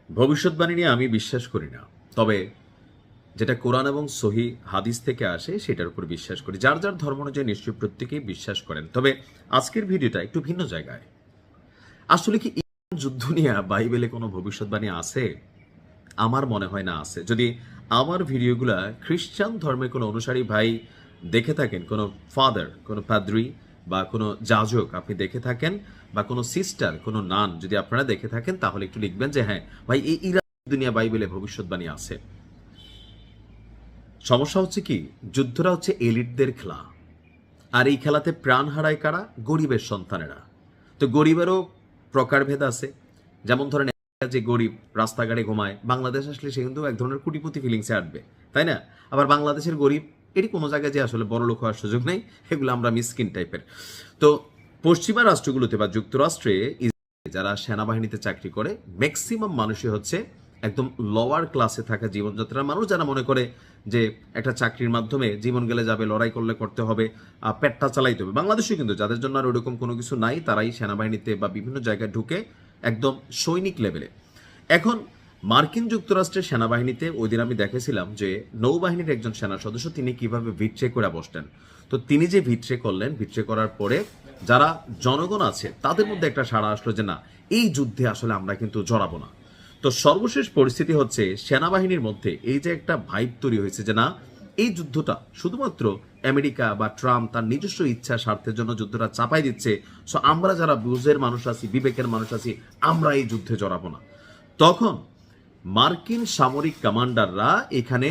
ভবিষ্যৎবাণী নিয়ে আমি বিশ্বাস করি না, তবে যেটা কোরআন এবং সহি হাদিস থেকে আসে সেটার উপর বিশ্বাস করি। যার যার ধর্ম অনুযায়ী নিশ্চয়ই প্রত্যেকেই বিশ্বাস করেন। তবে আজকের ভিডিওটা একটু ভিন্ন জায়গায়। আসলে কি ইরান যুদ্ধ নিয়ে বাইবেলে কোনো ভবিষ্যৎবাণী আছে? আমার মনে হয় না আছে। যদি আমার ভিডিওগুলা খ্রিস্টান ধর্মের কোনো অনুসারী ভাই দেখে থাকেন, কোনো ফাদার, কোনো পাদ্রি বা কোনো যাজক আপনি দেখে থাকেন, বা কোনো সিস্টার, কোনো নান যদি আপনারা দেখে থাকেন, তাহলে একটু লিখবেন যে হ্যাঁ ভাই, এই ইরান দুনিয়া বাইবেলে ভবিষ্যৎবাণী আছে। সমস্যা হচ্ছে কি, যুদ্ধটা হচ্ছে এলিটদের খেলা, আর এই খেলাতে প্রাণ হারায় কারা? গরিবের সন্তানেরা। তো গরিবেরও প্রকারভেদ আছে। যেমন ধরেন, যে গরিব রাস্তাঘাটে ঘুমায়, বাংলাদেশ আসলে সে কিন্তু এক ধরনের কোটিপতি ফিলিংসে আসবে, তাই না? আবার বাংলাদেশের গরিব, এটি কোনো জায়গায় যে আসলে বড় লোক হওয়ার সুযোগ নেই, এগুলো আমরা মিসকিন টাইপের। তো পশ্চিমা রাষ্ট্রগুলোতে বা যুক্তরাষ্ট্রে যারা সেনাবাহিনীতে চাকরি করে, ম্যাক্সিমাম মানুষই হচ্ছে একদম লোয়ার ক্লাসে থাকা জীবনযাত্রার মানুষ, যারা মনে করে যে একটা চাকরির মাধ্যমে জীবন গেলে যাবে, লড়াই করলে করতে হবে, পেটটা চালাইতে হবে। বাংলাদেশে কিন্তু যাদের জন্য আর ওরকম কোনো কিছু নাই, তারাই সেনাবাহিনীতে বা বিভিন্ন জায়গায় ঢুকে একদম সৈনিক লেভেলে। এখন মার্কিন যুক্তরাষ্ট্রের সেনাবাহিনীতে ওই দিন আমি দেখেছিলাম যে নৌবাহিনীর একজন সেনা সদস্য তিনি কিভাবে ভিট্রে করে বসতেন। তো তিনি যে ভিট্রে করলেন, ভিট্রে করার পরে যারা জনগণ আছে তাদের মধ্যে একটা সাড়া আসলো যে না, এই যুদ্ধে আসলে আমরা কিন্তু জড়াবো না। তো সর্বশেষ পরিস্থিতি হচ্ছে সেনাবাহিনীর মধ্যে এই যে একটা ভাইব তৈরি হয়েছে যে না, এই যুদ্ধটা শুধুমাত্র আমেরিকা বা ট্রাম্প তার নিজস্ব ইচ্ছা স্বার্থের জন্য যুদ্ধটা চাপাই দিচ্ছে। সো আমরা যারা বুঝের মানুষ আছি, বিবেকের মানুষ আছি, আমরা এই যুদ্ধে জড়াবো না। তখন মার্কিন সামরিক কমান্ডাররা এখানে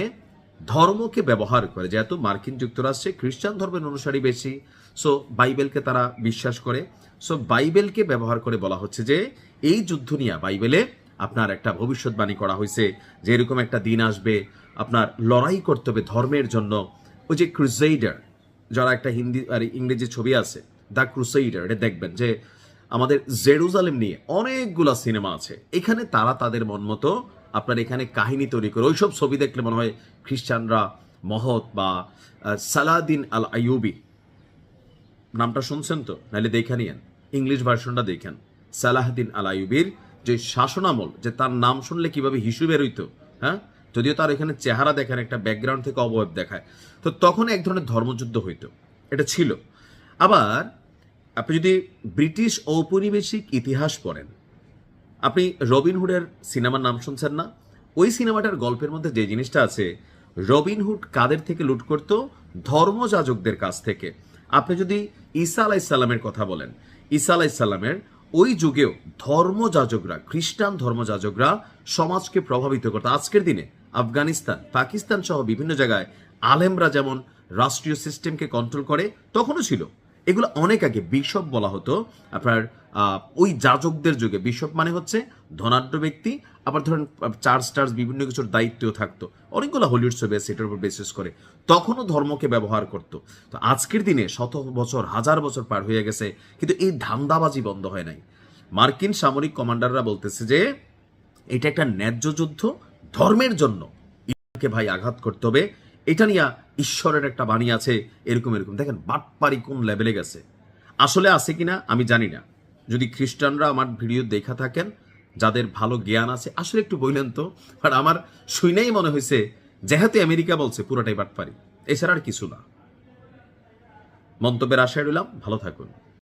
ধর্মকে ব্যবহার করে, যেহেতু মার্কিন যুক্তরাষ্ট্রে খ্রিস্টান ধর্মের অনুসারী বেশি, সো বাইবেলকে তারা বিশ্বাস করে। সো বাইবেলকে ব্যবহার করে বলা হচ্ছে যে এই যুদ্ধ নিয়ে বাইবেলে আপনার একটা ভবিষ্যৎবাণী করা হয়েছে যে এরকম একটা দিন আসবে, আপনার লড়াই করতে হবে ধর্মের জন্য। ওই যে ক্রুসেইডার, যারা একটা হিন্দি আর ইংরেজি ছবি আছে, দ্য ক্রুসেইডার, এটা দেখবেন যে আমাদের জেরুজালেম নিয়ে অনেকগুলা সিনেমা আছে। এখানে তারা তাদের মন মতো আপনার এখানে কাহিনী তৈরি করে, ওইসব ছবি দেখলে মনে হয় খ্রিস্টানরা মহৎ। বা সালাদিন আল আইয়ুবি, নামটা শুনছেন তো? নাহলে দেখে নিয়েন, ইংলিশ ভার্সনটা দেখেন। সালাহদ্দিন আল আইয়ুবির যে শাসনামল, যে তার নাম শুনলে কিভাবে হিসু বেরোইতো, হ্যাঁ, যদিও তার এখানে চেহারা দেখেন একটা ব্যাকগ্রাউন্ড থেকে অবয়ব দেখায়। তো তখন এক ধরনের ধর্মযুদ্ধ হইতো, এটা ছিল। আবার আপনি যদি ব্রিটিশ ঔপনিবেশিক ইতিহাস পড়েন, আপনি রবিনহুডের সিনেমার নাম শুনছেন না? ওই সিনেমাটার গল্পের মধ্যে যে জিনিসটা আছে, রবিনহুড কাদের থেকে লুট করত? ধর্মযাজকদের কাছ থেকে। আপনি যদি ঈসা আলাইসাল্লামের কথা বলেন, ঈসা আলাইসাল্লামের ওই যুগেও ধর্মযাজকরা, খ্রিস্টান ধর্মযাজকরা সমাজকে প্রভাবিত করত। আজকের দিনে আফগানিস্তান, পাকিস্তান সহ বিভিন্ন জায়গায় আলেমরা যেমন রাষ্ট্রীয় সিস্টেমকে কন্ট্রোল করে, তখনও ছিল। এগুলো অনেক আগে বিশপ বলা হতো আপনার ওই যাজকদের যুগে। বিশপ মানে হচ্ছে ধনাঢ্য ব্যক্তি। আবার ধরেন চার্চ টার্চ বিভিন্ন কিছুর দায়িত্বও থাকতো। অনেকগুলো হলিউড ছবি আছে এটার উপর বেসিস করে। তখনও ধর্মকে ব্যবহার করতো। তো আজকের দিনে শত বছর, হাজার বছর পার হয়ে গেছে, কিন্তু এই ধান্দাবাজি বন্ধ হয় নাই। মার্কিন সামরিক কমান্ডাররা বলতেছে যে এটা একটা ন্যায্য যুদ্ধ, ধর্মের জন্য ইরানকে ভাই আঘাত করতে হবে। এটা নিয়ে ঈশ্বরের একটা বাণী আছে, এরকম এরকম। দেখেন বাটপারি কোন লেভেলে গেছে। আসলে আছে কিনা আমি জানি না। যদি খ্রিস্টানরা আমার ভিডিও দেখা থাকেন, যাদের ভালো জ্ঞান আছে, আসলে একটু বললেন তো। বাট আমার শুনেই মনে হয়েছে যেহেতু আমেরিকা বলছে, পুরোটাই বাটপারি, এছাড়া আর কিছু না। মন্তব্যের আশায় রইলাম, ভালো থাকুন।